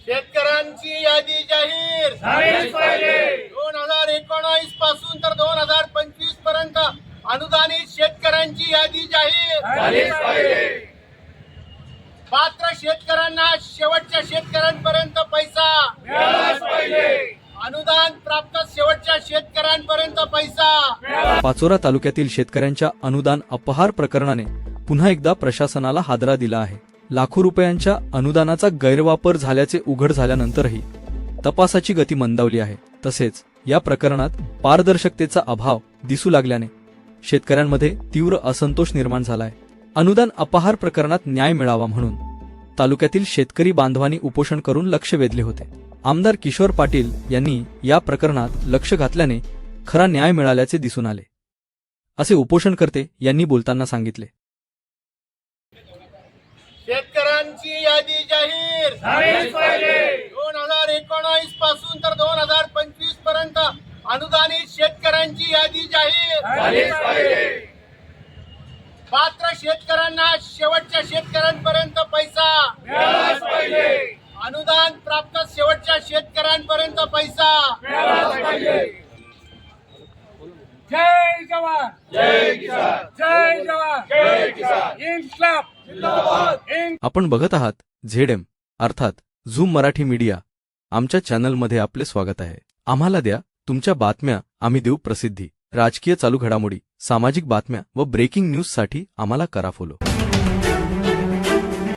शेतकऱ्यांची यादी जाहीर झालीच पाहिजे. 2019 पासून तर 2025 पर्यंत अनुदानित शेतकऱ्यांची यादी जाहीर झालीच पाहिजे. पात्र शेतकऱ्यांना शेवटच्या शेतकऱ्यांपर्यंत पैसा मिळालाच पाहिजे. अनुदान प्राप्त शेवटच्या शेतकऱ्यांपर्यंत पैसा. पाचोरा तालुक्यातील शेतकऱ्यांच्या अनुदान अपहार प्रकरणाने पुन्हा एकदा प्रशासनाला हादरा दिला आहे. लाखो रुपयांच्या अनुदानाचा गैरवापर झाल्याचे उघड झाल्यानंतरही तपासाची गती मंदावली आहे. तसेच या प्रकरणात पारदर्शकतेचा अभाव दिसू लागल्याने शेतकऱ्यांमध्ये तीव्र असंतोष निर्माण झालाय. अनुदान अपहार प्रकरणात न्याय मिळावा म्हणून तालुक्यातील शेतकरी बांधवांनी उपोषण करून लक्ष वेधले होते. आमदार किशोर पाटील यांनी या प्रकरणात लक्ष घातल्याने खरा न्याय मिळाल्याचे दिसून आले, असे उपोषणकर्ते यांनी बोलताना सांगितले. शेतकऱ्यांची यादी जाहीर झालीच पाहिजे. 2019 पासून तर 2025 पर्यंत अनुदानित शेतकऱ्यांची यादी जाहीर झालीच पाहिजे. पात्र शेतकऱ्यांना शेवटच्या शेतकऱ्यांपर्यंत पैसा मिळालाच पाहिजे. अनुदान प्राप्त शेवटच्या शेतकऱ्यांपर्यंत पैसा. मिळालाच पाहिजे. जय जवान जय किसान. जय जवान जय किसान. इन्क्लाब जिंदाबाद. आपण बघत आहात ZM अर्थात झूम मराठी मीडिया. आमच्या चॅनलमध्ये आपले स्वागत आहे. आम्हाला द्या तुमच्या बातम्या, आम्ही देऊ प्रसिद्धी. राजकीय चालू घडामोडी, सामाजिक बातम्या व ब्रेकिंग न्यूज साठी आम्हाला करा फॉलो.